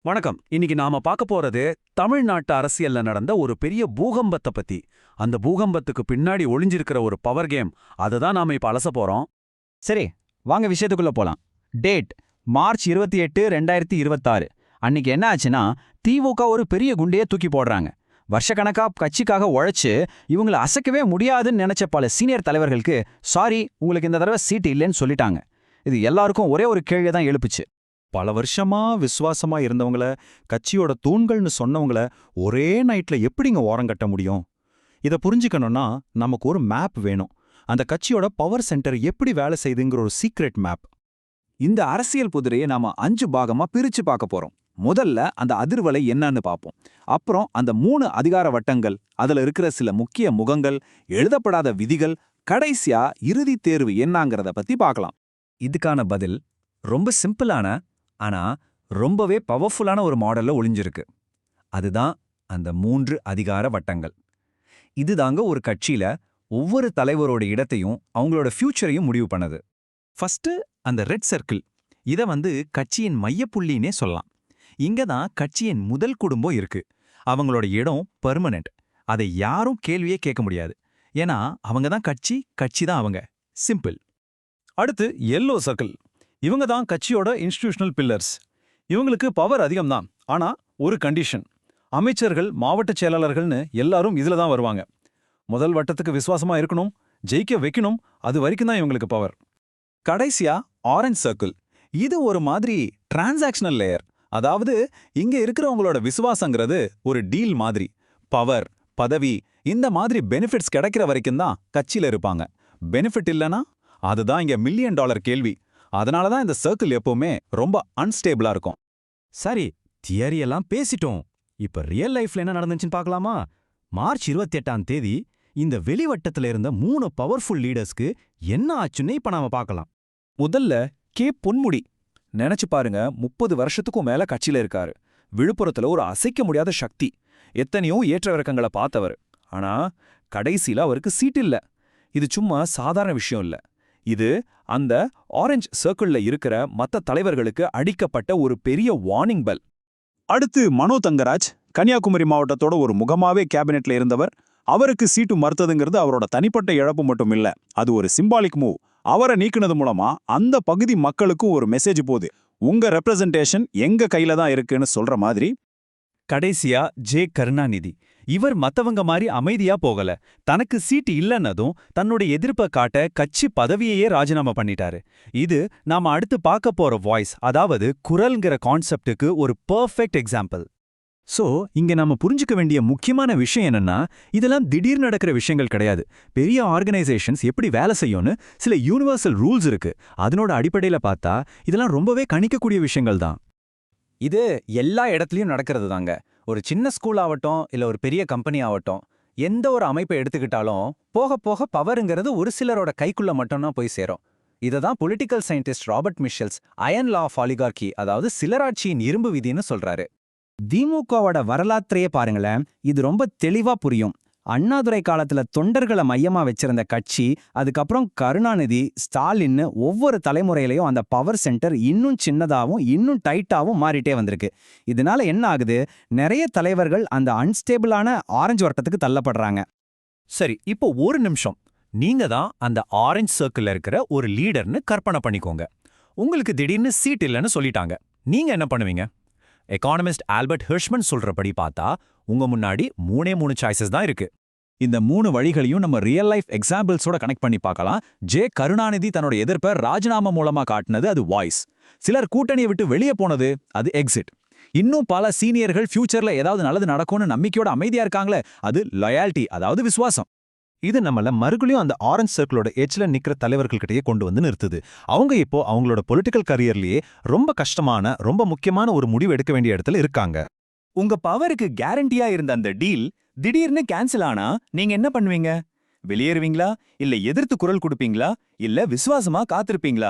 வணக்கம். இன்னைக்கு நாம பார்க்க போறது தமிழ்நாட்டு அரசியல்ல நடந்த ஒரு பெரிய பூகம்பத்தை பத்தி. அந்த பூகம்பத்துக்கு பின்னாடி ஒளிஞ்சிருக்கிற ஒரு பவர் கேம். அதுதான் நாம இப்ப அலச போறோம். சரி, வாங்க விஷயத்துக்குள்ள போலாம். Date March 28, 2026. அன்னைக்கு என்ன ஆச்சுன்னா, திமுக ஒரு பெரிய குண்டையே தூக்கி போடுறாங்க. வருஷக்கணக்கா கட்சிக்காக உழைச்சு இவங்கள அசைக்கவே முடியாதுன்னு நினைச்ச பல சீனியர் தலைவர்களுக்கு சாரி, உங்களுக்கு இந்த தடவை சீட்டு இல்லைன்னு சொல்லிட்டாங்க. இது எல்லாருக்கும் ஒரே ஒரு கேள்வியை தான் எழுப்புச்சு. பல வருஷமா விசுவாசமா இருந்தவங்கள, கட்சியோட தூண்கள்னு சொன்னவங்கள ஒரே நைட்ல எப்படிங்க ஓரங்கட்ட முடியும்? இத புரிஞ்சுக்கணும்னா நமக்கு ஒரு மேப் வேணும். அந்த கட்சியோட பவர் சென்டர் எப்படி வேலை செய்யுதுங்கிற ஒரு சீக்ரெட் மேப். இந்த அரசியல் புதிரையை நாம 5 பாகமா பிரிச்சு பார்க்க போறோம். முதல்ல அந்த அதிர்வலை என்னன்னு பார்ப்போம். அப்புறம் அந்த 3 அதிகார வட்டங்கள், அதுல இருக்கிற சில முக்கிய முகங்கள், எழுதப்படாத விதிகள், கடைசியா இறுதி தேர்வு என்னங்கறத பத்தி பார்க்கலாம். இதுக்கான பதில் ரொம்ப சிம்பிளான ஆனா ரொம்பவே பவர்ஃபுல்லான ஒரு மாடல்ல ஒளிஞ்சிருக்கு. அதுதான் அந்த 3 அதிகார வட்டங்கள். இதுதாங்க ஒரு கட்சியில ஒவ்வொரு தலைவரோட இடத்தையும் அவங்களோட ஃபியூச்சரையும் முடிவு பண்ணது. ஃபர்ஸ்ட் அந்த ரெட் சர்க்கிள். இத கட்சியின் மையப்புள்ளினே சொல்லலாம். இங்க தான் கட்சியின் முதல் குடும்பம் இருக்கு. அவங்களோட இடம் பெர்மனன்ட். அதை யாரும் கேள்வியே கேட்க முடியாது. ஏன்னா அவங்க தான் கட்சி, கட்சி தான் அவங்க. சிம்பிள். அடுத்து எல்லோ சர்க்கிள். இவங்க தான் கட்சியோட இன்ஸ்டிடியூஷனல் பில்லர்ஸ். இவங்களுக்கு பவர் அதிகம்தான், ஆனா ஒரு கண்டிஷன். அமைச்சர்கள், மாவட்ட செயலாளர்கள்னு எல்லாரும் இதுல தான் வருவாங்க. முதல் வட்டத்துக்கு விசுவாசமா இருக்கணும், ஜெயிக்க வைக்கணும், அது வரைக்கும் தான் இவங்களுக்கு பவர். கடைசியா ஆரஞ்ச் சர்க்கிள். இது ஒரு மாதிரி டிரான்சாக்ஷனல் லேயர். அதாவது இங்க இருக்கிறவங்களோட விசுவாசங்கிறது ஒரு டீல் மாதிரி. பவர், பதவி, இந்த மாதிரி பெனிஃபிட்ஸ் கிடைக்கிற வரைக்கும் தான் கட்சியில இருப்பாங்க. பெனிஃபிட் இல்லனா அதுதான் இங்க $1,000,000 கேள்வி. அதனால தான் இந்த சர்க்கிள் எப்பவுமே ரொம்ப அன்ஸ்டேபிளா இருக்கும். சரி, தியரியெல்லாம் பேசிட்டோம். இப்ப ரியல் லைஃப்ல என்ன நடந்துச்சுன்னு பார்க்கலாமா? மார்ச் 28ஆம் தேதி இந்த வெளிவட்டத்துல இருந்த 3 பவர்ஃபுல் லீடர்ஸ்க்கு என்ன ஆச்சுன்னு இப்ப நாம பார்க்கலாம். முதல்ல பொன்முடி. நினைச்சு பாருங்க, 30 வருஷத்துக்கும் மேல கட்சியில இருக்காரு. விழுப்புரத்துல ஒரு அசைக்க முடியாத சக்தி. எத்தனையோ ஏற்ற இறக்கங்களை பார்த்தவர். ஆனா கடைசியில அவருக்கு சீட் இல்ல. இது சும்மா சாதாரண விஷயம் இல்ல. இது அந்த ஆரஞ்ச் சர்க்கிள்ல இருக்கிற மத்த தலைவர்களுக்கு அடிக்கப்பட்ட ஒரு பெரிய வார்னிங் பெல். அடுத்து மனோ தங்கராஜ், கன்னியாகுமரி மாவட்டத்தோட ஒரு முகமாவே கேபினெட்ல இருந்தவர். அவருக்கு சீட்டு மறுத்ததுங்கிறது அவரோட தனிப்பட்ட இழப்பு மட்டும் இல்ல, அது ஒரு சிம்பாலிக் மூவ். அவரை நீக்கினது மூலமா அந்த பகுதி மக்களுக்கும் ஒரு மெசேஜ் போகுது, உங்க ரெப்ரசன்டேஷன் எங்க கையில தான் இருக்குன்னு சொல்ற மாதிரி. கடைசியா ஜே கருணாநிதி. இவர் மத்தவங்க மாதிரி அமைதியா போகல. தனக்கு சீட்டு இல்லன்னதும் தன்னோட எதிர்ப்பை காட்ட கட்சி பதவியையே ராஜினாமா பண்ணிட்டாரு. இது நாம அடுத்து பார்க்க போற வாய்ஸ், அதாவது குரல்ங்கிற கான்செப்டுக்கு ஒரு பெர்ஃபெக்ட் எக்ஸாம்பிள். சோ இங்க நாம புரிஞ்சுக்க வேண்டிய முக்கியமான விஷயம் என்னன்னா, இதெல்லாம் திடீர்னு நடக்கிற விஷயங்கள் கிடையாது. பெரிய ஆர்கனைசேஷன்ஸ் எப்படி வேலை செய்யும்னு சில யூனிவர்சல் ரூல்ஸ் இருக்கு. அதனோட அடிப்படையில பார்த்தா இதெல்லாம் ரொம்பவே கணிக்கக்கூடிய விஷயங்கள் தான். இது எல்லா இடத்துலயும் நடக்கிறது தாங்க. ஒரு சின்ன ஸ்கூல் ஆகட்டும், இல்ல ஒரு பெரிய கம்பெனி ஆகட்டும், எந்த ஒரு அமைப்பை எடுத்துக்கிட்டாலும் போக போக பவருங்கிறது ஒரு சிலரோட கைக்குள்ள மட்டும்தான் போய் சேரும். இதை தான் political scientist Robert Michels iron law of oligarchy, அதாவது சிலராட்சியின் இரும்பு விதின்னு சொல்றாரு. திமுகவோட வரலாற்றையே பாருங்களேன், இது ரொம்ப தெளிவா புரியும். அண்ணாதுரை காலத்துல தொண்டர்களை மையமா வச்சிருந்த கட்சி, அதுக்கப்புறம் கருணாநிதி, ஸ்டாலின்னு ஒவ்வொரு தலைமுறையிலையும் அந்த பவர் சென்டர் இன்னும் சின்னதாவும் இன்னும் டைட்டாவும் மாறிட்டே வந்திருக்கு. இதனால என்ன ஆகுது, நிறைய தலைவர்கள் அந்த அன்ஸ்டேபிளான ஆரஞ்சு வட்டத்துக்கு தள்ளப்படுறாங்க. சரி, இப்போ ஒரு நிமிஷம். நீங்க தான் அந்த ஆரஞ்ச் சர்க்கிள்ல இருக்கிற ஒரு லீடர்னு கற்பனை பண்ணிக்கோங்க. உங்களுக்கு திடீர்னு சீட் இல்லைன்னு சொல்லிட்டாங்க. நீங்க என்ன பண்ணுவீங்க? எகானமிஸ்ட் ஆல்பர்ட் ஹிர்ஷ்மன் சொல்றபடி பார்த்தா உங்க முன்னாடி 3 சாய்ஸஸ் தான் இருக்கு. இந்த 3 வழிகளையும் நம்ம ரியல் லைஃப் எக்ஸாம்பிள்ஸோட கனெக்ட் பண்ணி பார்க்கலாம். ஜே கருணாநிதி தன்னோட எதிர்ப்பை ராஜினாமா மூலமா காட்டினது, அது வாய்ஸ். சிலர் கூட்டணியை விட்டு வெளியே போனது, அது எக்ஸிட். இன்னும் பல சீனியர்கள் ஃபியூச்சர்ல ஏதாவது நல்லது நடக்கும்னு நம்பிக்கையோட அமைதியா இருக்காங்களே, அது லாயாலிட்டி, அதாவது விசுவாசம். இது நம்மள மறுபடியும் அந்த ஆரஞ்ச் சர்க்கிளோட எட்ஜ்ல நிக்கிற தலைவர்கள்கிட்டயே கொண்டு வந்து நிறுத்துது. அவங்க இப்போ அவங்களோட பொலிட்டிக்கல் கரியர்லயே ரொம்ப கஷ்டமான, ரொம்ப முக்கியமான ஒரு முடிவு எடுக்க வேண்டிய இடத்துல இருக்காங்க. உங்க பவருக்கு கேரண்டியா இருந்த அந்த டீல் திடீர்னு கேன்சல் ஆனா நீங்க என்ன பண்ணுவீங்க? வெளியேறுவீங்களா, இல்ல எதிர்த்து குரல் கொடுப்பீங்களா, இல்ல விசுவாசமா காத்திருப்பீங்களா?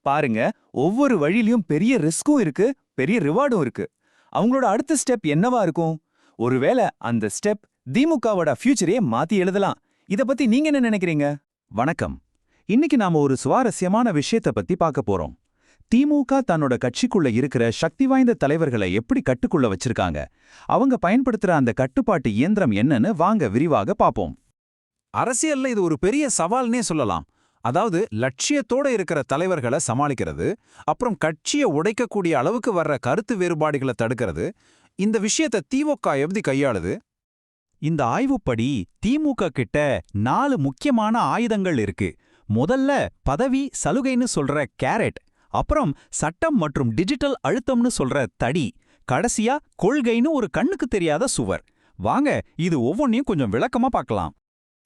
பாருங்க, ஒவ்வொரு வழியிலயும் பெரிய ரிஸ்க்கும் இருக்கு, பெரிய ரிவார்டும் இருக்கு. அவங்களோட அடுத்த ஸ்டெப் என்னவா இருக்கும்? ஒருவேளை அந்த ஸ்டெப் திமுகவோட ஃபியூச்சரையே மாத்தி எழுதலாம். இத பத்தி நீங்க என்ன நினைக்கிறீங்க? வணக்கம். இன்னைக்கு நாம ஒரு சுவாரஸ்யமான விஷயத்தை பத்தி பார்க்க போறோம். திமுக தன்னோட கட்சிக்குள்ள இருக்கிற சக்தி வாய்ந்த தலைவர்களை எப்படி கட்டுக்குள்ள வச்சிருக்காங்க, அவங்க பயன்படுத்துற அந்த கட்டுப்பாட்டு இயந்திரம் என்னன்னு வாங்க விரிவாக பாப்போம். அரசியல்ல இது ஒரு பெரிய சவால்னே சொல்லலாம். அதாவது லட்சியத்தோட இருக்கிற தலைவர்களை சமாளிக்கிறது, அப்புறம் கட்சியை உடைக்கக்கூடிய அளவுக்கு வர்ற கருத்து வேறுபாடுகளை தடுக்கிறது. இந்த விஷயத்தை திமுக எப்படி கையாளுது? இந்த ஆய்வுப்படி திமுக கிட்ட 4 முக்கியமான ஆயுதங்கள் இருக்கு. முதல்ல பதவி சலுகைன்னு சொல்ற கேரட், அப்புறம் சட்டம் மற்றும் டிஜிட்டல் அழுத்தம்னு சொல்ற தடி, கடைசியா கொள்கைன்னு ஒரு கண்ணுக்கு தெரியாத சுவர். வாங்க இது ஒவ்வொன்றையும் கொஞ்சம் விளக்கமா பார்க்கலாம்.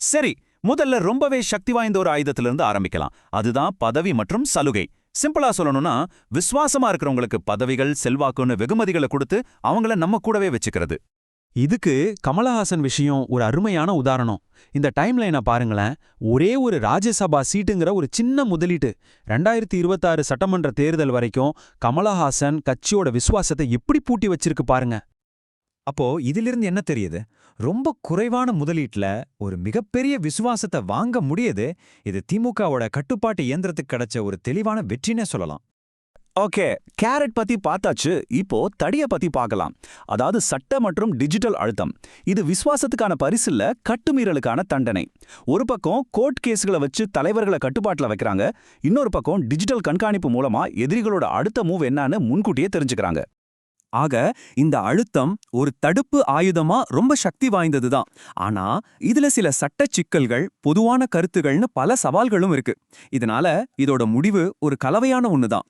சரி, முதல்ல ரொம்பவே சக்தி வாய்ந்த ஒரு ஆயுதத்திலிருந்து ஆரம்பிக்கலாம். அதுதான் பதவி மற்றும் சலுகை. சிம்பிளா சொல்லணும்னா, விசுவாசமா இருக்கிறவங்களுக்கு பதவிகள், செல்வாக்குன்னு வெகுமதிகளை கொடுத்து அவங்கள நம்ம கூடவே வச்சுக்கிறது. இதுக்கு கமலஹாசன் விஷயம் ஒரு அருமையான உதாரணம். இந்த டைம்லைனை பாருங்களேன். ஒரே ஒரு ராஜ்யசபா சீட்டுங்கிற ஒரு சின்ன முதலீட்டு 2026 சட்டமன்ற தேர்தல் வரைக்கும் கமலஹாசன் கட்சியோட விசுவாசத்தை எப்படி பூட்டி வச்சிருக்கு பாருங்க. அப்போ இதிலிருந்து என்ன தெரியுது? ரொம்ப குறைவான முதலீட்டுல ஒரு மிகப்பெரிய விசுவாசத்தை வாங்க முடியுது. இது திமுகவோட கட்டுப்பாட்டு இயந்திரத்துக்கு கிடைச்ச ஒரு தெளிவான வெற்றினே சொல்லலாம். ஓகே, கேரட் பத்தி பார்த்தாச்சு. இப்போ தடிய பத்தி பார்க்கலாம். அதாவது சட்ட மற்றும் டிஜிட்டல் அழுத்தம். இது விசுவாசத்துக்கான பரிசில்ல, கட்டுமீறலுக்கான தண்டனை. ஒரு பக்கம் கோர்ட் கேஸ்களை வச்சு தலைவர்களை கட்டுப்பாட்டுல வைக்கிறாங்க, இன்னொரு பக்கம் டிஜிட்டல் கண்காணிப்பு மூலமா எதிரிகளோட அடுத்த மூவ் என்னன்னு முன்கூட்டியே தெரிஞ்சுக்கிறாங்க. ஆக இந்த அழுத்தம் ஒரு தடுப்பு ஆயுதமா ரொம்ப சக்தி வாய்ந்ததுதான். ஆனா இதுல சில சட்ட சிக்கல்கள், பொதுவான கருத்துகள்னு பல சவால்களும் இருக்கு. இதனால இதோட முடிவு ஒரு கலவையான ஒண்ணுதான்.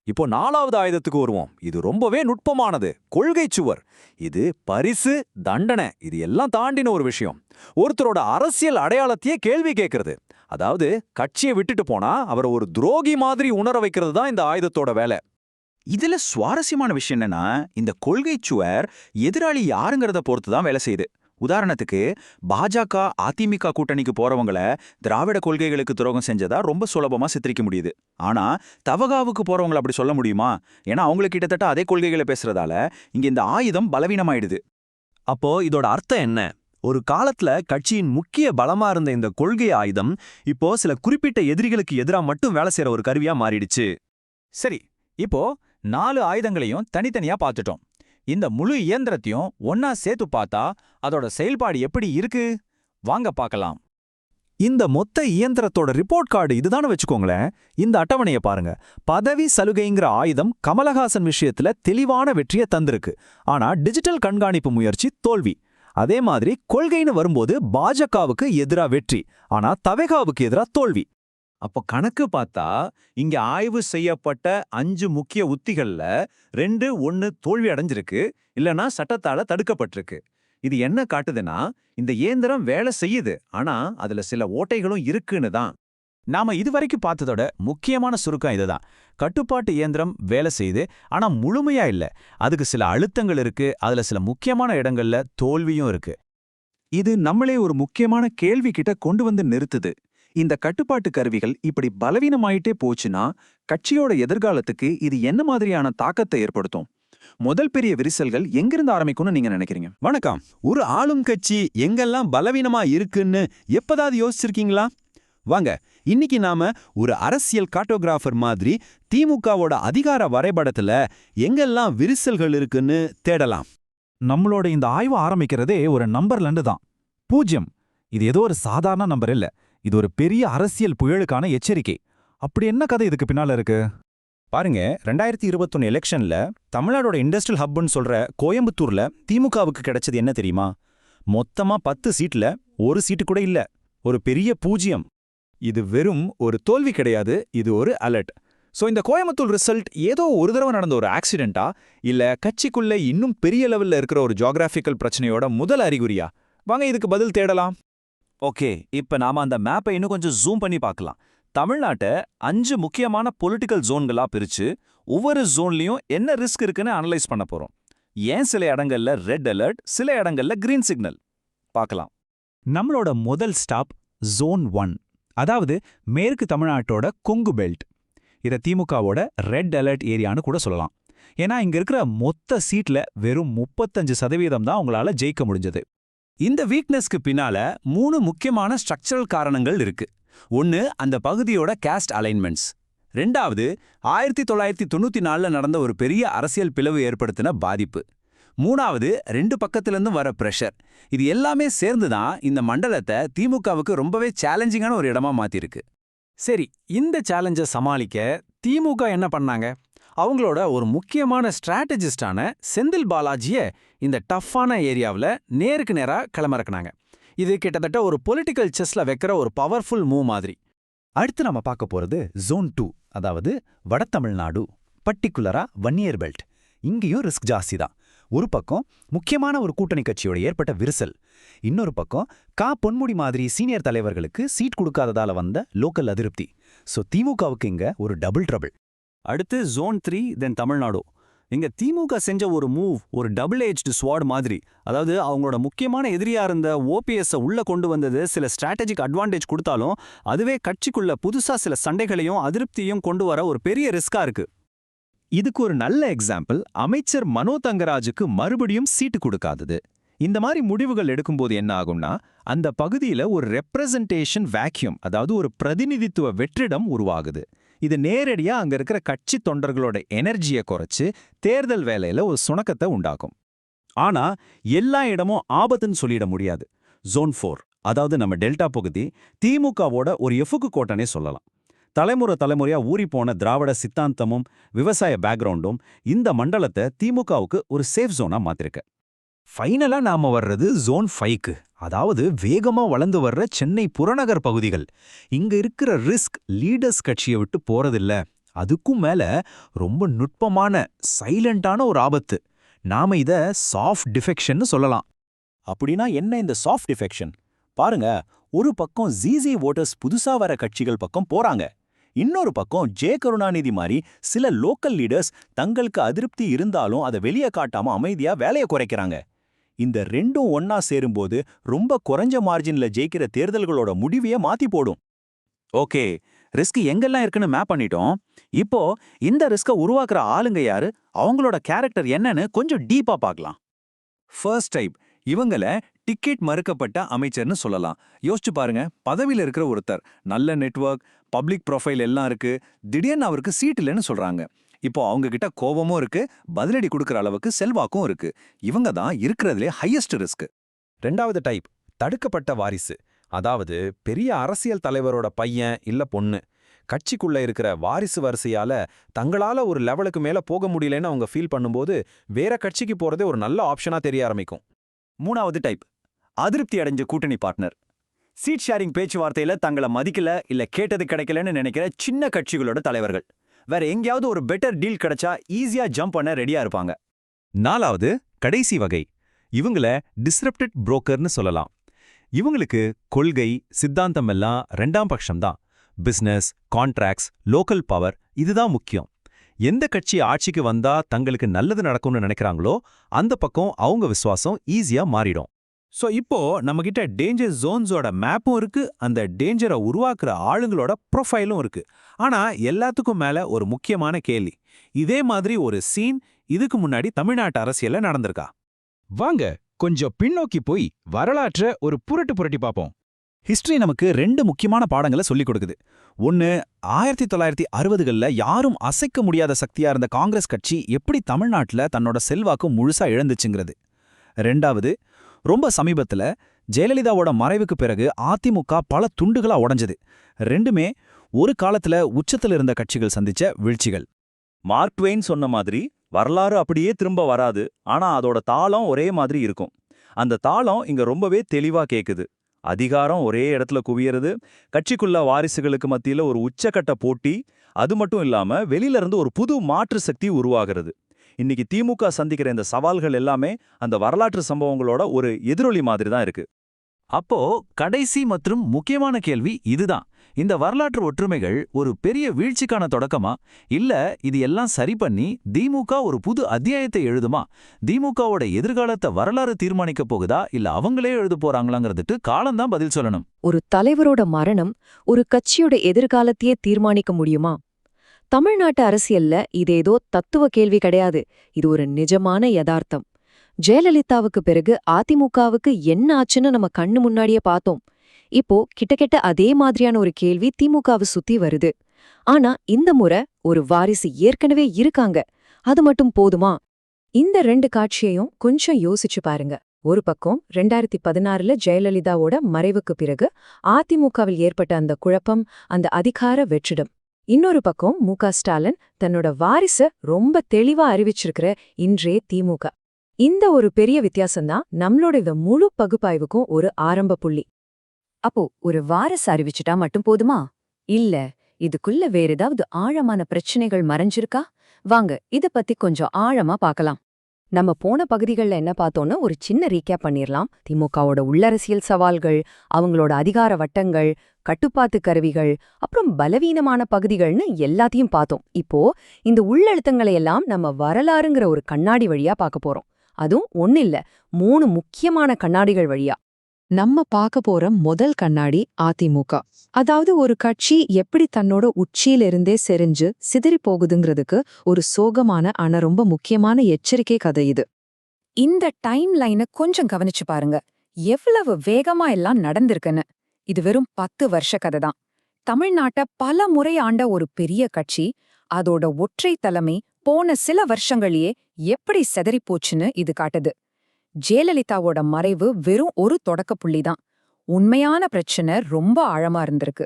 இப்போ 4வது ஆயுதத்துக்கு வருவோம். இது ரொம்பவே நுட்பமானது. கொள்கை சுவர். இது பரிசு, தண்டனை, இது எல்லாம் தாண்டின ஒரு விஷயம். ஒருத்தரோட அரசியல் அடையாளத்தையே கேள்வி கேட்கறது. அதாவது கட்சியை விட்டுட்டு போனா அவரை ஒரு துரோகி மாதிரி உணர வைக்கிறது தான் இந்த ஆயுதத்தோட வேலை. இதுல சுவாரஸ்யமான விஷயம் என்னன்னா, இந்த கொள்கை சுவர் எதிராளி யாருங்கிறத பொறுத்து தான் வேலை செய்யுது. உதாரணத்துக்கு, பாஜக அதிமுக கூட்டணிக்கு போறவங்கள திராவிட கொள்கைகளுக்கு துரோகம் செஞ்சதா ரொம்ப சுலபமா சித்தரிக்க முடியுது. ஆனா தவகாவுக்கு போறவங்கள அப்படி சொல்ல முடியுமா? ஏன்னா அவங்களுக்கு கிட்டத்தட்ட அதே கொள்கைகளை பேசுறதால இங்க இந்த ஆயுதம் பலவீனமாயிடுது. அப்போ இதோட அர்த்தம் என்ன? ஒரு காலத்துல கட்சியின் முக்கிய பலமா இருந்த இந்த கொள்கை ஆயுதம் இப்போ சில குறிப்பிட்ட எதிரிகளுக்கு எதிரா மட்டும் வேலை செய்யற ஒரு கருவியா மாறிடுச்சு. சரி, இப்போ 4 ஆயுதங்களையும் தனித்தனியா பார்த்துட்டோம். இந்த முழு இயந்திரத்தையும் ஒன்னா சேர்த்து பார்த்தா அதோட செயல்பாடு எப்படி இருக்கு? வாங்க பார்க்கலாம். இந்த மொத்த இயந்திரத்தோட ரிப்போர்ட் கார்டு இதுதானே வச்சுக்கோங்களேன். இந்த அட்டவணையை பாருங்க. பதவி சலுகைங்கிற ஆயுதம் கமலஹாசன் விஷயத்துல தெளிவான வெற்றியை தந்திருக்கு. ஆனா டிஜிட்டல் கண்காணிப்பு முயற்சி தோல்வி. அதே மாதிரி கொள்கைன்னு வரும்போது பாஜகவுக்கு எதிரா வெற்றி, ஆனா தவேகாவுக்கு எதிரா தோல்வி. அப்போ கணக்கு பார்த்தா இங்க ஆய்வு செய்யப்பட்ட 5 முக்கிய உத்திகள்ல 2, 1 தோல்வி அடைஞ்சிருக்கு, இல்லனா சட்டத்தால தடுக்கப்பட்டிருக்கு. இது என்ன காட்டுதுன்னா, இந்த இயந்திரம் வேலை செய்யுது, ஆனா அதுல சில ஓட்டைகளும் இருக்குன்னு தான். நாம இதுவரைக்கும் பார்த்ததோட முக்கியமான சுருக்கம் இதுதான். கட்டுப்பாட்டு இயந்திரம் வேலை செய்யுது, ஆனா முழுமையா இல்ல. அதுக்கு சில அழுத்தங்கள் இருக்கு, அதுல சில முக்கியமான இடங்கள்ல தோல்வியும் இருக்கு. இது நம்மளே ஒரு முக்கியமான கேள்வி கிட்ட கொண்டு வந்து நிறுத்துது. இந்த கட்டுப்பாட்டு கருவிகள் இப்படி பலவீனமாயிட்டே போச்சுன்னா கட்சியோட எதிர்காலத்துக்கு இது என்ன மாதிரியான தாக்கத்தை ஏற்படுத்தும்? முதல் பெரிய விரிசல்கள் எங்கிருந்து ஆரம்பிக்கும்னு நீங்க நினைக்கிறீங்க? வணக்கம். ஒரு ஆளும் கட்சி எங்கெல்லாம் பலவீனமா இருக்குன்னு எப்பதாவது யோசிச்சிருக்கீங்களா? வாங்க, இன்னைக்கு நாம ஒரு அரசியல் கார்ட்டோகிராஃபர் மாதிரி திமுகவோட அதிகார வரைபடத்துல எங்கெல்லாம் விரிசல்கள் இருக்குன்னு தேடலாம். நம்மளோட இந்த ஆய்வு ஆரம்பிக்கிறதே ஒரு நம்பர்லண்டு தான். 0. இது ஏதோ ஒரு சாதாரண நம்பர் இல்ல. இது ஒரு பெரிய அரசியல் புயலுக்கான எச்சரிக்கை. அப்படி என்ன கதை இதுக்கு பின்னால இருக்கு? பாருங்க, 2021 எலெக்ஷன்ல தமிழ்நாடோட இண்டஸ்ட்ரியல் ஹப்னு சொல்ற கோயம்புத்தூர்ல திமுகவுக்கு கிடைச்சது என்ன தெரியுமா? மொத்தமா 10 சீட்ல ஒரு சீட்டு கூட இல்ல. ஒரு பெரிய 0. இது வெறும் ஒரு தோல்வி கிடையாது, இது ஒரு அலர்ட். சோ இந்த கோயம்புத்தூர் ரிசல்ட் ஏதோ ஒரு தடவை நடந்த ஒரு ஆக்சிடென்ட்டா, இல்ல கட்சிக்குள்ள இன்னும் பெரிய லெவல்ல இருக்கிற ஒரு ஜியோகிராபிக்கல் பிரச்சனையோட முதல் அறிகுறியா? வாங்க இதுக்கு பதில் தேடலாம். ஓகே, இப்ப நாம அந்த மேப்பை இன்னும் கொஞ்சம் ஜூம் பண்ணி பார்க்கலாம். தமிழ்நாட்டை 5 முக்கியமான பொலிட்டிக்கல் ஜோன்களா பிரிச்சு ஒவ்வொரு ஜோன்லயும் என்ன ரிஸ்க் இருக்குன்னு அனலைஸ் பண்ண போறோம். ஏன் சில இடங்கள்ல ரெட் அலர்ட், சில இடங்கள்ல கிரீன் சிக்னல் பார்க்கலாம். நம்மளோட முதல் ஸ்டாப் ஜோன் 1, அதாவது மேற்கு தமிழ்நாட்டோட கொங்கு பெல்ட். இதை திமுகவோட ரெட் அலர்ட் ஏரியான்னு கூட சொல்லலாம். ஏன்னா இங்க இருக்கிற மொத்த சீட்ல வெறும் 35% தான் அவங்களால ஜெயிக்க முடிஞ்சது. இந்த வீக்னஸ்க்கு பின்னால 3 முக்கியமான ஸ்ட்ரக்சரல் காரணங்கள் இருக்கு. ஒன்னு, அந்த பகுதியோட காஸ்ட் அலைன்மெண்ட்ஸ். ரெண்டாவது 1994ல நடந்த ஒரு பெரிய அரசியல் பிளவு ஏற்படுத்தின பாதிப்பு. மூணாவது 2 பக்கத்திலிருந்து வர பிரஷர். இது எல்லாமே சேர்ந்து தான் இந்த மண்டலத்தை திமுகவுக்கு ரொம்பவே சேலஞ்சிங்கான ஒரு இடமா மாத்திருக்கு. சரி, இந்த சேலஞ்சை சமாளிக்க திமுக என்ன பண்ணாங்க? அவங்களோட ஒரு முக்கியமான ஸ்ட்ராட்டஜிஸ்டான செந்தில் பாலாஜியை இந்த டஃப்பான ஏரியாவில் நேருக்கு நேராக களமிறக்குனாங்க. இது கிட்டத்தட்ட ஒரு பொலிட்டிக்கல் செஸ்ல வைக்கிற ஒரு பவர்ஃபுல் மூவ் மாதிரி. அடுத்து நம்ம பார்க்க போறது ஜோன் 2, அதாவது வட தமிழ்நாடு, பர்டிகுலரா வன்னியர் பெல்ட். இங்கேயும் ரிஸ்க் ஜாஸ்தி தான். ஒரு பக்கம் முக்கியமான ஒரு கூட்டணி கட்சியோட ஏற்பட்ட விரிசல், இன்னொரு பக்கம் பொன்முடி மாதிரி சீனியர் தலைவர்களுக்கு சீட் கொடுக்காததால வந்த லோக்கல் அதிருப்தி. சோ திமுகவுக்கு இங்க ஒரு டபுள் ட்ரபிள். அடுத்து ஜோன் 3 தென் தமிழ்நாடு. இங்க திமுக செஞ்ச ஒரு மூவ் ஒரு டபுள் ஏஜ்டு ஸ்வாட் மாதிரி. அதாவது அவங்களோட முக்கியமான எதிரியா இருந்த ஓபிஎஸ் உள்ள கொண்டு வந்தது சில ஸ்ட்ராட்டஜிக் அட்வான்டேஜ் கொடுத்தாலும் அதுவே கட்சிக்குள்ள புதுசா சில சண்டைகளையும் அதிருப்தியும் கொண்டு வர ஒரு பெரிய ரிஸ்கா இருக்கு. இதுக்கு ஒரு நல்ல எக்ஸாம்பிள் அமைச்சர் மனோ தங்கராஜுக்கு மறுபடியும் சீட்டு கொடுக்காதது. இந்த மாதிரி முடிவுகள் எடுக்கும்போது என்ன ஆகும்னா, அந்த பகுதியில ஒரு ரெப்ரசன்டேஷன் வேக்யூம், அதாவது ஒரு பிரதிநிதித்துவ வெற்றிடம் உருவாகுது. இது நேரடியா அங்க இருக்கிற கட்சி தொண்டர்களோட எனர்ஜியை குறைச்சு தேர்தல் வேலையில ஒரு சுணக்கத்தை உண்டாக்கும். ஆனா எல்லா இடமும் ஆபத்துன்னு சொல்லிட முடியாது. ஜோன் 4, அதாவது நம்ம டெல்டா பகுதி, திமுகவோட ஒரு எஃகுக்கு கோட்டனே சொல்லலாம். தலைமுறையா ஊறிப்போன திராவிட சித்தாந்தமும் விவசாய பேக்ரவுண்டும் இந்த மண்டலத்தை திமுகவுக்கு ஒரு சேஃப் ஜோனா மாத்திருக்கு. ஃபைனலா நாம வர்றது ஜோன் 5க்கு, அதாவது வேகமா வளர்ந்து வர்ற சென்னை புறநகர் பகுதிகள். இங்க இருக்கிற ரிஸ்க் லீடர்ஸ் கட்சியை விட்டு போறதில்ல, அதுக்கும் மேல ரொம்ப நுட்பமான சைலண்டான ஒரு ஆபத்து. நாம இத சாஃப்ட் டிஃபெக்ஷன்னு சொல்லலாம். அப்படின்னா என்ன இந்த சாஃப்ட் டிஃபெக்ஷன்? பாருங்க, ஒரு பக்கம் ஜிசி வோட்டர்ஸ் புதுசா வர கட்சிகள் பக்கம் போறாங்க, இன்னொரு பக்கம் ஜே கருணாநிதி மாதிரி சில லோக்கல் லீடர்ஸ் தங்களுக்கு அதிருப்தி இருந்தாலும் அதை வெளியே காட்டாம அமைதியா வேலையை குறைக்கிறாங்க. இந்த ரெண்டும் ஒன்னா சேரும்போது ரொம்ப குறைஞ்ச மார்ஜின்ல ஜெயிக்கிற தேர்தல்களோட முடிவையே மாத்தி போடும். ஓகே, ரிஸ்க் எங்கெல்லாம் இருக்குன்னு மேப் பண்ணிட்டோம். இப்போ இந்த ரிஸ்கை உருவாக்குற ஆளுங்க யாரு, அவங்களோட கேரக்டர் என்னன்னு கொஞ்சம் டீப்பா பார்க்கலாம். ஃபர்ஸ்ட் டைப், இவங்கள டிக்கெட் மறுக்கப்பட்ட அமைச்சர்னு சொல்லலாம். யோசிச்சு பாருங்க, பதவியில இருக்கிற ஒருத்தர், நல்ல நெட்வொர்க், பப்ளிக் ப்ரொஃபைல் எல்லாம் இருக்கு, திடீர்னு அவருக்கு சீட் இல்லைன்னு சொல்றாங்க. இப்போ அவங்க கிட்ட கோபமும் இருக்கு, பதிலடி கொடுக்கற அளவுக்கு செல்வாக்கும் இருக்கு. இவங்க தான் இருக்கிறதுலே ஹையஸ்ட் ரிஸ்க். ரெண்டாவது டைப், தடுக்கப்பட்ட வாரிசு. அதாவது பெரிய அரசியல் தலைவரோட பையன் இல்ல பொண்ணு. கட்சிக்குள்ள இருக்கிற வாரிசு வரிசையால தங்களால ஒரு லெவலுக்கு மேல போக முடியலன்னு அவங்க ஃபீல் பண்ணும்போது வேற கட்சிக்கு போறதே ஒரு நல்ல ஆப்ஷனா தெரிய ஆரம்பிக்கும். மூணாவது டைப், அதிருப்தி அடைஞ்ச கூட்டணி பார்ட்னர். சீட் ஷேரிங் பேச்சுவார்த்தையில தங்களை மதிக்கல இல்ல கேட்டது கிடைக்கலன்னு நினைக்கிற சின்ன கட்சிகளோட தலைவர்கள். வேற எங்கேயாவது ஒரு பெட்டர் டீல் கிடைச்சா ஈஸியா ஜம்ப் பண்ண ரெடியா இருப்பாங்க. நாலாவது, கடைசி வகை, இவங்கள டிஸ்ரப்டட் புரோக்கர்னு சொல்லலாம். இவங்களுக்கு கொள்கை சித்தாந்தம் எல்லாம் ரெண்டாம் பட்சம்தான். பிசினஸ், கான்ட்ராக்ட்ஸ், லோக்கல் பவர் இதுதான் முக்கியம். எந்த கட்சி ஆட்சிக்கு வந்தா தங்களுக்கு நல்லது நடக்கும்னு நினைக்கிறாங்களோ அந்த பக்கம் அவங்க விசுவாசம் ஈஸியா மாறிடும். ஸோ இப்போ நம்மகிட்ட டேஞ்சர் ஜோன்ஸோட மேப்பும் இருக்கு, அந்த டேஞ்சரை உருவாக்குற ஆளுங்களோட ப்ரொஃபைலும் இருக்கு. ஆனா எல்லாத்துக்கும் மேல ஒரு முக்கியமான கேள்வி, இதே மாதிரி ஒரு சீன் இதுக்கு முன்னாடி தமிழ்நாட்டு அரசியல்ல நடந்திருக்கா? வாங்க கொஞ்சம் பின்னோக்கி போய் வரலாற்றை ஒரு புரட்டி பார்ப்போம். ஹிஸ்டரி நமக்கு 2 முக்கியமான பாடங்களை சொல்லிக் கொடுக்குது. ஒன்னு, 1960களில் யாரும் அசைக்க முடியாத சக்தியா இருந்த காங்கிரஸ் கட்சி எப்படி தமிழ்நாட்டுல தன்னோட செல்வாக்கு முழுசா இழந்துச்சுங்கிறது. ரெண்டாவது, ரொம்ப சமீபத்துல ஜெயலலிதாவோட மறைவுக்கு பிறகு அதிமுக பல துண்டுகளா உடைஞ்சது. ரெண்டுமே ஒரு காலத்துல உச்சத்துல இருந்த கட்சிகள் சந்திச்ச வீழ்ச்சிகள். மார்க் ட்வெயின் சொன்ன மாதிரி வரலாறு அப்படியே திரும்ப வராது, ஆனா அதோட தாளம் ஒரே மாதிரி இருக்கும். அந்த தாளம் இங்க ரொம்பவே தெளிவா கேக்குது. அதிகாரம் ஒரே இடத்துல குவியறது, கட்சிக்குள்ள வாரிசுகளுக்கு மத்தியில ஒரு உச்சக்கட்ட போட்டி, அது மட்டும் இல்லாம வெளியில இருந்து ஒரு புது மாற்று சக்தி உருவாகிறது. இன்னைக்கு திமுக சந்திக்கிற இந்த சவால்கள் எல்லாமே அந்த வரலாற்று சம்பவங்களோட ஒரு எதிரொலி மாதிரி தான் இருக்கு. அப்போ கடைசி மற்றும் முக்கியமான கேள்வி இதுதான், இந்த வரலாற்று ஒற்றுமைகள் ஒரு பெரிய வீழ்ச்சிக்கான தொடக்கமா, இல்ல இது எல்லாம் சரி பண்ணி திமுக ஒரு புது அத்தியாயத்தை எழுதுமா? திமுகவோட எதிர்காலத்தை வரலாறு தீர்மானிக்க போகுதா, இல்ல அவங்களே எழுத போறாங்களாங்கிறதுக்கு காலம்தான் பதில் சொல்லணும். ஒரு தலைவரோட மரணம் ஒரு கட்சியோட எதிர்காலத்தையே தீர்மானிக்க முடியுமா? தமிழ்நாட்டு அரசியல்ல இதேதோ தத்துவ கேள்வி கிடையாது, இது ஒரு நிஜமான யதார்த்தம். ஜெயலலிதாவுக்கு பிறகு அதிமுகவுக்கு என்ன ஆச்சுன்னு நம்ம கண்ணு முன்னாடியே பார்த்தோம். இப்போ கிட்டத்தட்ட அதே மாதிரியான ஒரு கேள்வி திமுகவை சுத்தி வருது. ஆனா இந்த முறை ஒரு வாரிசு ஏற்கனவே இருக்காங்க. அது மட்டும் போதுமா? இந்த 2 காட்சியையும் கொஞ்சம் யோசிச்சு பாருங்க. ஒரு பக்கம் 2016ல ஜெயலலிதாவோட மறைவுக்கு பிறகு அதிமுகவில் ஏற்பட்ட அந்த குழப்பம், அந்த அதிகார வெற்றிடம். இன்னொரு பக்கம் மு.க. ஸ்டாலின் தன்னோட வாரிச ரொம்ப தெளிவா அறிவிச்சிருக்கிற இன்றைய திமுக. இந்த ஒரு பெரிய வித்தியாசம்தான் நம்மளோட இந்த முழு பகுப்பாய்வுக்கும் ஒரு ஆரம்ப புள்ளி. அப்போ ஒரு வாரிசு அறிவிச்சிட்டா மட்டும் போதுமா? இல்ல, இதுக்குள்ள வேற ஏதாவது ஆழமான பிரச்சனைகள் மறைஞ்சிருக்கா? வாங்க இத பத்தி கொஞ்சம் ஆழமா பார்க்கலாம். நம்ம போன பகுதிகள்ல என்ன பார்த்தோன்னு ஒரு சின்ன ரீகேப் பண்ணிரலாம். திமுகவோட உள்ளரசியல் சவால்கள், அவங்களோட அதிகார வட்டங்கள், கட்டுப்பாட்டு கருவிகள், அப்புறம் பலவீனமான பகுதிகள்னு எல்லாத்தையும் பார்த்தோம். இப்போ இந்த உள்ளழுத்தங்களை எல்லாம் நம்ம வரலாறுங்கிற ஒரு கண்ணாடி வழியா பார்க்க போறோம். அதுவும் ஒண்ணில்ல, 3 முக்கியமான கண்ணாடிகள் வழியா. நம்ம பார்க்க போற முதல் கண்ணாடி அதிமுக. அதாவது ஒரு கட்சி எப்படி தன்னோட உச்சியிலிருந்தே செறிஞ்சு சிதறி போகுதுங்கிறதுக்கு ஒரு சோகமான ஆனா ரொம்ப முக்கியமான எச்சரிக்கை கதை இது. இந்த டைம் லைனை கொஞ்சம் கவனிச்சு பாருங்க. எவ்வளவு வேகமா எல்லாம் நடந்திருக்குன்னு. இது வெறும் 10 வருஷ கதை தான். தமிழ்நாட்டை பல முறை ஆண்ட ஒரு பெரிய கட்சி, அதோட ஒற்றை தலைமை போன சில வருஷங்களையே எப்படி சிதறி போச்சுன்னு இது காட்டுது. ஜெயலலிதாவோட மறைவு வெறும் ஒரு தொடக்க புள்ளிதான். உண்மையான பிரச்சனை ரொம்ப ஆழமா இருந்திருக்கு.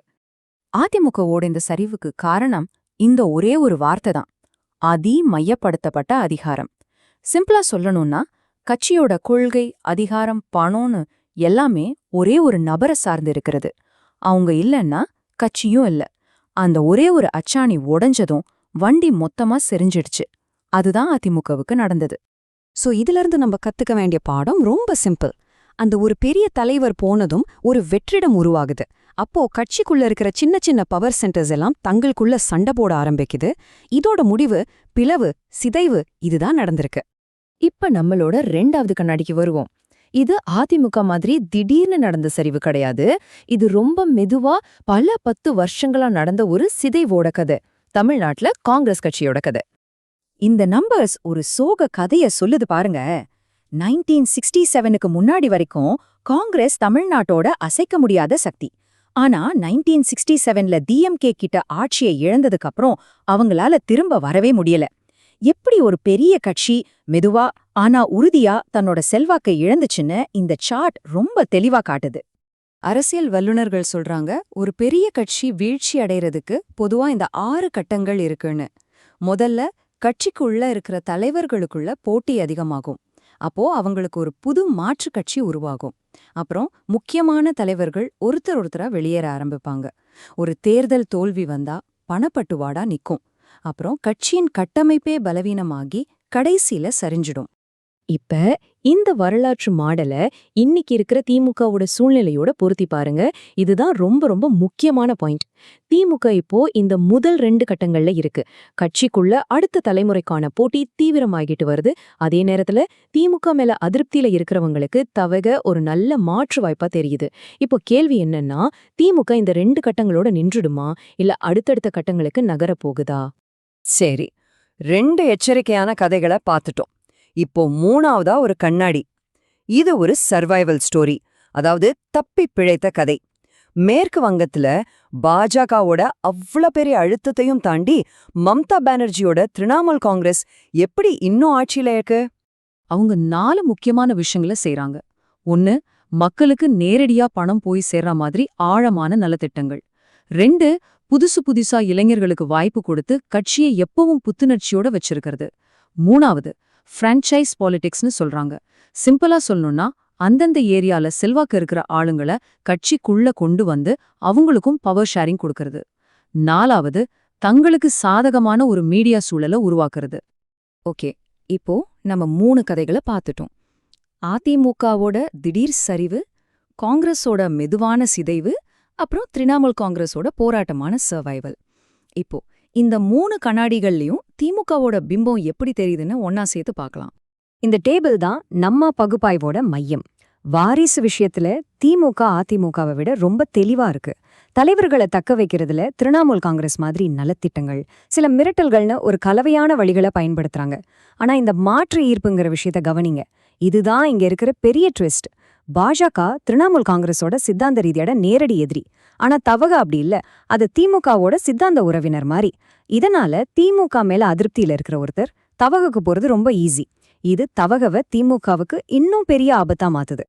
அதிமுகவோட இந்த சரிவுக்கு காரணம் இந்த ஒரே ஒரு வார்த்தை தான்: மையப்படுத்தப்பட்ட அதிகாரம். சிம்பிளா சொல்லணும்னா, கட்சியோட கொள்கை, அதிகாரம், பணம்னு எல்லாமே ஒரே ஒரு நபரை சார்ந்து இருக்கிறது. அவங்க இல்லைன்னா கட்சியும் இல்ல. அந்த ஒரே ஒரு அச்சாணி உடைஞ்சதும் வண்டி மொத்தமா செறிஞ்சிடுச்சு. அதுதான் அதிமுகவுக்கு நடந்தது. சோ இதிலிருந்து நம்ம கத்துக்க வேண்டிய பாடம் ரொம்ப சிம்பிள். அந்த ஒரு பெரிய தலைவர் போனதும் ஒரு வெற்றிடம் உருவாகுது. அப்போ கட்சிக்குள்ள இருக்கிற சின்ன சின்ன பவர் சென்டர்ஸ் எல்லாம் தங்களுக்குள்ள சண்டை போட ஆரம்பிக்குது. இதோட முடிவு பிளவு, சிதைவு இதுதான் நடந்திருக்கு. இப்ப நம்மளோட 2வது கண்ணாடிக்கு வருவோம். இது அதிமுக மாதிரி திடீர்னு நடந்த சரிவு கிடையாது. இது ரொம்ப மெதுவா பல 10 வருஷங்களா நடந்த ஒரு சிதைவோட கதை. தமிழ்நாட்டுல காங்கிரஸ் கட்சியோட கதை. இந்த நம்பர்ஸ் ஒரு சோக கதைய சொல்லுது பாருங்க. 1967க்கு முன்னாடி வரைக்கும் காங்கிரஸ் தமிழ்நாட்டோட அசைக்க முடியாத சக்தி. ஆனா 1967ல டிஎம்கே கிட்ட ஆட்சியை இழந்ததுக்கு அப்புறம் அவங்களால திரும்ப வரவே முடியல. எப்படி ஒரு பெரிய கட்சி மெதுவா ஆனா உறுதியா தன்னோட செல்வாக்கை இழந்துச்சுன்னு இந்த சார்ட் ரொம்ப தெளிவா காட்டுது. அரசியல் வல்லுநர்கள் சொல்றாங்க, ஒரு பெரிய கட்சி வீழ்ச்சி அடைறதுக்கு பொதுவா இந்த 6 கட்டங்கள் இருக்குன்னு. முதல்ல, கட்சிக்குள்ள இருக்கிற தலைவர்களுக்குள்ள போட்டி அதிகமாகும். அப்போ அவங்களுக்கு ஒரு புது மாற்று கட்சி உருவாகும். அப்புறம் முக்கியமான தலைவர்கள் ஒருத்தரா வெளியேற ஆரம்பிப்பாங்க. ஒரு தேர்தல் தோல்வி வந்தா பணப்பட்டுவாடா நிக்கும். அப்புறம் கட்சியின் கட்டமைப்பே பலவீனமாகி கடைசியில சரிஞ்சிடும். இப்ப இந்த வரலாற்று மாடலை இன்னைக்கு இருக்கிற திமுகவோட சூழ்நிலையோட பொருத்தி பாருங்க. இதுதான் ரொம்ப ரொம்ப முக்கியமான பாயிண்ட். திமுக இப்போ இந்த முதல் 2 கட்டங்கள்ல இருக்கு. கட்சிக்குள்ள அடுத்த தலைமுறைக்கான போட்டி தீவிரமாகிட்டு வருது. அதே நேரத்துல திமுக மேல அதிருப்தியில இருக்கிறவங்களுக்கு தவக ஒரு நல்ல மாற்று வாய்ப்பா தெரியுது. இப்போ கேள்வி என்னன்னா, திமுக இந்த 2 கட்டங்களோட நின்றுடுமா, இல்ல அடுத்தடுத்த கட்டங்களுக்கு நகர போகுதா? சரி, 2 எச்சரிக்கையான கதைகளை பார்த்துட்டோம். இப்போ 3வதா ஒரு கண்ணாடி. இது ஒரு சர்வைவல் ஸ்டோரி, அதாவது தப்பி பிழைத்த கதை. மேற்கு வங்கத்துல பாஜகவோட அவ்வளோ பெரிய அழுத்தத்தையும் தாண்டி மம்தா பானர்ஜியோட திரிணாமுல் காங்கிரஸ் எப்படி இன்னும் ஆட்சியில இருக்கு? அவங்க 4 முக்கியமான விஷயங்களை செய்றாங்க. 1, மக்களுக்கு நேரடியா பணம் போய் சேர்ற மாதிரி ஆழமான நலத்திட்டங்கள். 2, புதுசா இளைஞர்களுக்கு வாய்ப்பு கொடுத்து கட்சியை எப்பவும் புத்துணர்ச்சியோட வச்சிருக்கிறது. 3வது, ஃப்ரான்ச்சைஸ் பாலிடிக்ஸ்னு சொல்றாங்க. சிம்பிளா சொல்லணும்னா, அந்தந்த ஏரியால செல்வாக்கு இருக்கிற ஆளுங்களை கட்சிக்குள்ள கொண்டு வந்து அவங்களுக்கும் பவர் ஷேரிங் கொடுக்கறது. 4வது, தங்களுக்கு சாதகமான ஒரு மீடியா சூழலை உருவாக்குறது. ஓகே, இப்போ நம்ம 3 கதைகளை பார்த்துட்டோம். அதிமுகவோட திடீர் சரிவு, காங்கிரஸோட மெதுவான சிதைவு, அப்புறம் திரிணாமுல் காங்கிரஸோட போராட்டமான சர்வைவல். இப்போ இந்த 3 கண்ணாடிகள்லயும் திமுகவோட பிம்பம் எப்படி தெரியுதுன்னு ஒன்னா சேர்த்து பார்க்கலாம். இந்த டேபிள் தான் நம்ம பகுப்பாய்வோட மையம். வாரிசு விஷயத்துல திமுக அதிமுகவை விட ரொம்ப தெளிவா இருக்கு. தலைவர்களை தக்க வைக்கிறதுல திரிணாமுல் காங்கிரஸ் மாதிரி நலத்திட்டங்கள், சில மிரட்டல்கள்னு ஒரு கலவையான வழிகளை பயன்படுத்துறாங்க. ஆனா இந்த மாற்று ஈர்ப்புங்கிற விஷயத்த கவனிங்க. இதுதான் இங்க இருக்கிற பெரிய ட்விஸ்ட். பாஜக திரிணாமுல் காங்கிரஸோட சித்தாந்த ரீதியோட நேரடி எதிரி. ஆனா தவக அப்படி இல்ல, அது திமுகவோட சித்தாந்த உறவினர் மாதிரி. இதனால திமுக மேல அதிருப்தியில இருக்கிற ஒருத்தர் தவகக்கு போறது ரொம்ப ஈஸி. இது தவகவை திமுகவுக்கு இன்னும் பெரிய ஆபத்தா மாத்துது.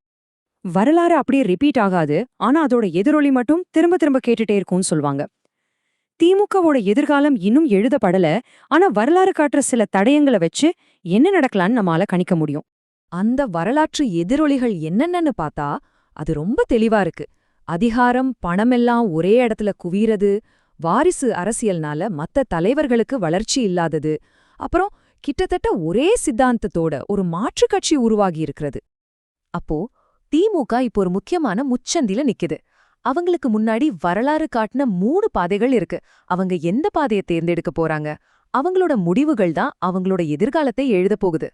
வரலாறு அப்படியே ரிப்பீட் ஆகாது, ஆனா அதோட எதிரொலி மட்டும் திரும்ப திரும்ப கேட்டுட்டே இருக்கும்னு சொல்வாங்க. திமுகவோட எதிர்காலம் இன்னும் எழுதப்படல, ஆனா வரலாறு காட்டுற சில தடயங்களை வச்சு என்ன நடக்கலான்னு நம்மால கணிக்க முடியும். அந்த வரலாற்று எதிரொலிகள் என்னென்னன்னு பார்த்தா அது ரொம்ப தெளிவா இருக்கு. அதிகாரம், பணமெல்லாம் ஒரே இடத்துல குவியறது, வாரிசு அரசியல்னால மத்த தலைவர்களுக்கு வளர்ச்சி இல்லாதது, அப்புறம் கிட்டத்தட்ட ஒரே சித்தாந்தத்தோட ஒரு மாற்றுக் கட்சி உருவாகி இருக்கிறது. அப்போ திமுக இப்போ ஒரு முக்கியமான முச்சந்தில நிக்குது. அவங்களுக்கு முன்னாடி வரலாறு காட்டின 3 பாதைகள் இருக்கு. அவங்க எந்த பாதையை தேர்ந்தெடுக்க போறாங்க? அவங்களோட முடிவுகள் தான் அவங்களோட எதிர்காலத்தை எழுதப் போகுது.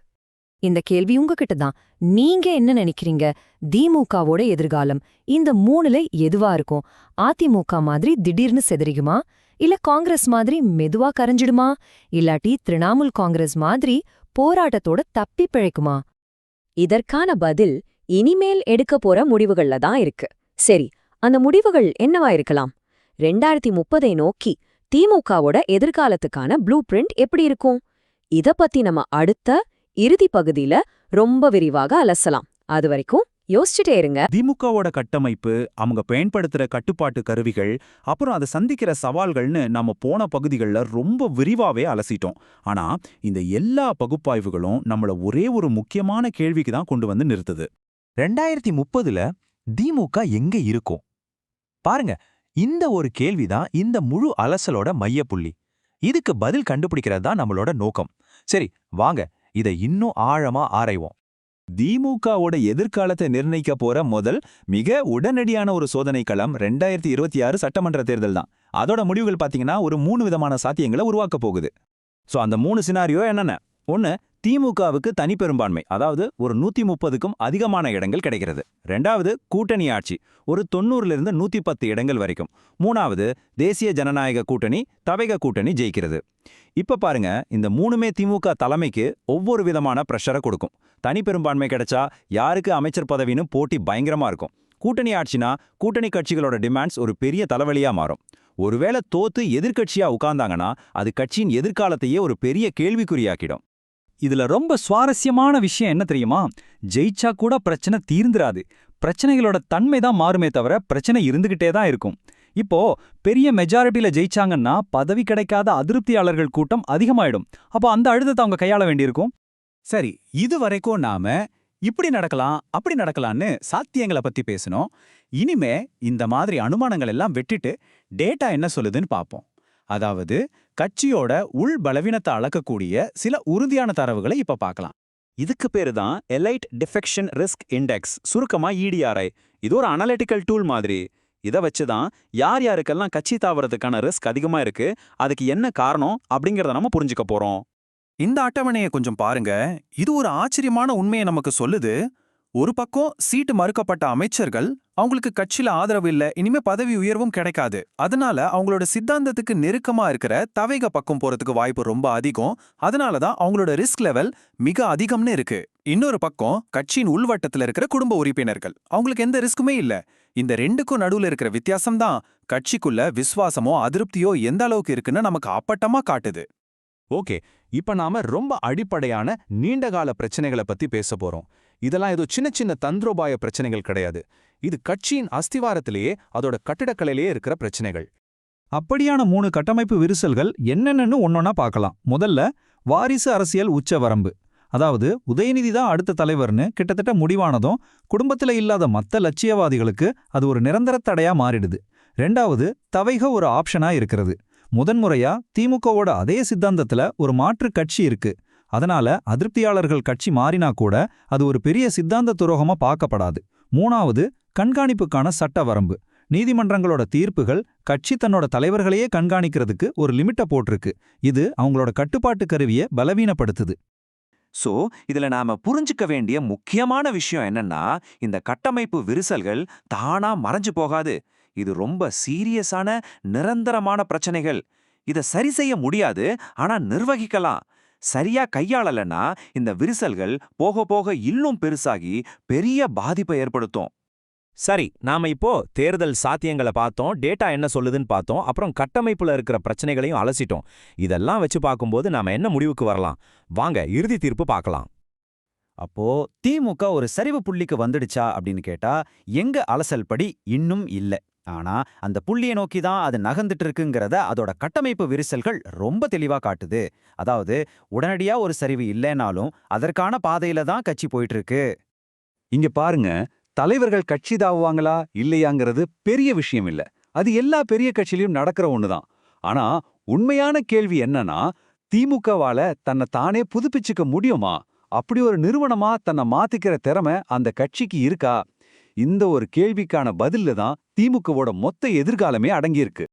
இந்த கேள்வி உங்ககிட்ட தான். நீங்க என்ன நினைக்கிறீங்க? திமுகவோட எதிர்காலம் இந்த 3ல எதுவா இருக்கும்? அதிமுக மாதிரி திடீர்னு செதறிகுமா? இல்ல காங்கிரஸ் மாதிரி மெதுவா கரைஞ்சிடுமா? இல்லாட்டி திரிணாமுல் காங்கிரஸ் மாதிரி போராட்டத்தோட தப்பி பிழைக்குமா? இதற்கான பதில் இனிமேல் எடுக்க போற முடிவுகள்ல தான் இருக்கு. சரி, அந்த முடிவுகள் என்னவா இருக்கலாம்? 2030 நோக்கி திமுகவோட எதிர்காலத்துக்கான ப்ளூ பிரிண்ட் எப்படி இருக்கும்? இத பத்தி நம்ம அடுத்த இறுதி பகுதியில ரொம்ப விரிவாக அலசலாம். அது வரைக்கும் யோசிச்சுட்டே இருங்க. திமுகவோட கட்டமைப்பு, அவங்க பயன்படுத்துற கட்டுப்பாட்டு கருவிகள், அப்புறம் அதை சந்திக்கிற சவால்கள்னு நம்ம போன பகுதிகளில் ரொம்ப விரிவாவே அலசிட்டோம். ஆனா இந்த எல்லா பகுப்பாய்வுகளும் நம்மள ஒரே ஒரு முக்கியமான கேள்விக்கு தான் கொண்டு வந்து நிறுத்துது. 2030ல திமுக எங்க இருக்கும்? பாருங்க, இந்த ஒரு கேள்விதான் இந்த முழு அலசலோட மையப்புள்ளி. இதுக்கு பதில் கண்டுபிடிக்கிறது தான் நம்மளோட நோக்கம். சரி, வாங்க இதை இன்னும் ஆழமா ஆராய்வோம். திமுகவோட எதிர்காலத்தை நிர்ணயிக்க போற முதல் மிக உடனடியான ஒரு சோதனை களம் 2026 சட்டமன்ற தேர்தல் தான். அதோட முடிவுகள் பாத்தீங்கன்னா ஒரு 3 விதமான சாத்தியங்களை உருவாக்க போகுது. சோ அந்த 3 சினாரியோ என்னென்ன? 1, திமுகவுக்கு தனிப்பெரும்பான்மை, அதாவது ஒரு 130க்கும் அதிகமான இடங்கள் கிடைக்கிறது. 2வது, கூட்டணி ஆட்சி, ஒரு 90லிருந்து 110 இடங்கள் வரைக்கும். 3வது, தேசிய ஜனநாயக கூட்டணி, தவைக கூட்டணி ஜெயிக்கிறது. இப்ப பாருங்க, இந்த 3மே திமுக தலைமைக்கு ஒவ்வொரு விதமான பிரஷரை கொடுக்கும். தனிப்பெரும்பான்மை கிடைச்சா யாருக்கு அமைச்சர் பதவின்னு போட்டி பயங்கரமா இருக்கும். கூட்டணி ஆட்சினா கூட்டணி கட்சிகளோட டிமாண்ட்ஸ் ஒரு பெரிய தலைவலியா மாறும். ஒருவேளை தோத்து எதிர்க்கட்சியா உட்கார்ந்தாங்கன்னா அது கட்சியின் எதிர்காலத்தையே ஒரு பெரிய கேள்விக்குறியாக்கிடும். இதுல ரொம்ப சுவாரஸ்யமான விஷயம் என்ன தெரியுமா? ஜெயிச்சா கூட பிரச்சனை தீர்ந்துராது. பிரச்சனைகளோட தன்மை தான் மாறுமே தவிர பிரச்சனை இருந்துகிட்டே தான் இருக்கும். இப்போ பெரிய மெஜாரிட்டியில ஜெயிச்சாங்கன்னா பதவி கிடைக்காத அதிருப்தியாளர்கள் கூட்டம் அதிகமாயிடும். அப்போ அந்த அழுத்தத்தை அவங்க கையாள வேண்டியிருக்கும். சரி, இது வரைக்கும் நாம இப்படி நடக்கலாம் அப்படி நடக்கலான்னு சாத்தியங்களை பத்தி பேசணும். இனிமே இந்த மாதிரி அனுமானங்கள் எல்லாம் வெட்டிட்டு டேட்டா என்ன சொல்லுதுன்னு பார்ப்போம். அதாவது கட்சியோட உள் பலவீனத்தை அளக்கக்கூடிய சில உறுதியான தரவுகளை இப்ப பார்க்கலாம். இதுக்கு பேரு தான் எலைட் டிஃபெக்ஷன் ரிஸ்க் இண்டெக்ஸ், சுருக்கமா EDRI. இது ஒரு அனலிட்டிக்கல் டூல் மாதிரி. இதை வச்சுதான் யார் யாருக்கெல்லாம் கட்சி தாவறதுக்கான ரிஸ்க் அதிகமா இருக்கு, அதுக்கு என்ன காரணம் அப்படிங்கறத நம்ம புரிஞ்சுக்க போறோம். இந்த அட்டவணையை கொஞ்சம் பாருங்க. இது ஒரு ஆச்சரியமான உண்மையை நமக்கு சொல்லுது. ஒரு பக்கம் சீட்டு மறுக்கப்பட்ட அமைச்சர்கள், அவங்களுக்கு கட்சியில ஆதரவு இல்ல, இனிமே பதவி உயர்வும் கிடைக்காது, அதனால அவங்களோட சித்தாந்தத்துக்கு நெருக்கமா இருக்கிற தவைக பக்கம் போறதுக்கு வாய்ப்பு ரொம்ப அதிகம். அதனாலதான் அவங்களோட ரிஸ்க் லெவல் மிக அதிகம்னு இருக்கு. இன்னொரு பக்கம் கட்சியின் உள்வட்டத்துல இருக்கிற குடும்ப உறுப்பினர்கள், அவங்களுக்கு எந்த ரிஸ்க்குமே இல்ல. இந்த ரெண்டுக்கும் நடுவுல இருக்கிற வித்தியாசம் தான் கட்சிக்குள்ள விசுவாசமோ அதிருப்தியோ எந்த அளவுக்கு இருக்குன்னு நமக்கு அப்பட்டமா காட்டுது. ஓகே, இப்ப நாம ரொம்ப அடிப்படையான நீண்டகால பிரச்சனைகளை பத்தி பேச போறோம். இதெல்லாம் ஏதோ சின்ன சின்ன தந்திரோபாய பிரச்சனைகள் கிடையாது. இது கட்சியின் அஸ்திவாரத்திலேயே, அதோட கட்டிடக்கலையிலேயே இருக்கிற பிரச்சனைகள். அப்படியான 3 கட்டமைப்பு விரிசல்கள் என்னென்னு ஒன்னொன்னா பார்க்கலாம். முதல்ல, வாரிசு அரசியல் உச்ச வரம்பு. அதாவது உதயநிதி தான் அடுத்த தலைவர்னு கிட்டத்தட்ட முடிவானதும் குடும்பத்துல இல்லாத மத்த லட்சியவாதிகளுக்கு அது ஒரு நிரந்தர தடையா மாறிடுது. 2வது, தவைக ஒரு ஆப்ஷனா இருக்கிறது. முதன்முறையா திமுகவோட அதே சித்தாந்தத்துல ஒரு மாற்று கட்சி இருக்கு. அதனால அதிருப்தியாளர்கள் கட்சி மாறினா கூட அது ஒரு பெரிய சித்தாந்த துரோகமா பார்க்கப்படாது. 3வது, கண்காணிப்புக்கான சட்ட வரம்பு. நீதிமன்றங்களோட தீர்ப்புகள் கட்சி தன்னோட தலைவர்களையே கண்காணிக்கிறதுக்கு ஒரு லிமிட்டை போட்டிருக்கு. இது அவங்களோட கட்டுப்பாட்டு கருவியை பலவீனப்படுத்துது. சோ இதுல நாம புரிஞ்சுக்க வேண்டிய முக்கியமான விஷயம் என்னன்னா, இந்த கட்டமைப்பு விரிசல்கள் தானா மறைஞ்சு போகாது. இது ரொம்ப சீரியஸான நிரந்தரமான பிரச்சனைகள். இத சரி செய்ய முடியாது, ஆனா நிர்வகிக்கலாம். சரியா கையாளலன்னா இந்த விரிசல்கள் போக போக இன்னும் பெருசாகி பெரிய பாதிப்பை ஏற்படுத்தும். சரி, நாம இப்போ தேர்தல் சாத்தியங்களை பார்த்தோம், டேட்டா என்ன சொல்லுதுன்னு பார்த்தோம், அப்புறம் கட்டமைப்புல இருக்கிற பிரச்சனைகளையும் அலசிட்டோம். இதெல்லாம் வச்சு பார்க்கும்போது நாம என்ன முடிவுக்கு வரலாம்? வாங்க இறுதி தீர்ப்பு பார்க்கலாம். அப்போ திமுக ஒரு சரிவு புள்ளிக்கு வந்துடுச்சா அப்படின்னு கேட்டா எங்க அலசல் படி இன்னும் இல்ல. ஆனா அந்த புள்ளியை நோக்கி தான் அது நகர்ந்துட்டு இருக்குங்கிறத அதோட கட்டமைப்பு விரிசல்கள் ரொம்ப தெளிவா காட்டுது. அதாவது உடனடியா ஒரு சரிவு இல்லைனாலும் அதற்கான பாதையில தான் கட்சி போயிட்டு இருக்கு. இங்க பாருங்க, தலைவர்கள் கட்சி தாவுவாங்களா இல்லையாங்கிறது பெரிய விஷயம் இல்ல. அது எல்லா பெரிய கட்சியிலயும் நடக்கிற ஒண்ணுதான். ஆனா உண்மையான கேள்வி என்னன்னா, திமுகவால தன்னை தானே புதுப்பிச்சுக்க முடியுமா? அப்படி ஒரு நிறுவனமா தன்னை மாத்திக்கிற திறமை அந்த கட்சிக்கு இருக்கா? இந்த ஒரு கேள்விக்கான பதில்ல தான் திமுகவோட மொத்த எதிர்காலமே அடங்கியிருக்கு.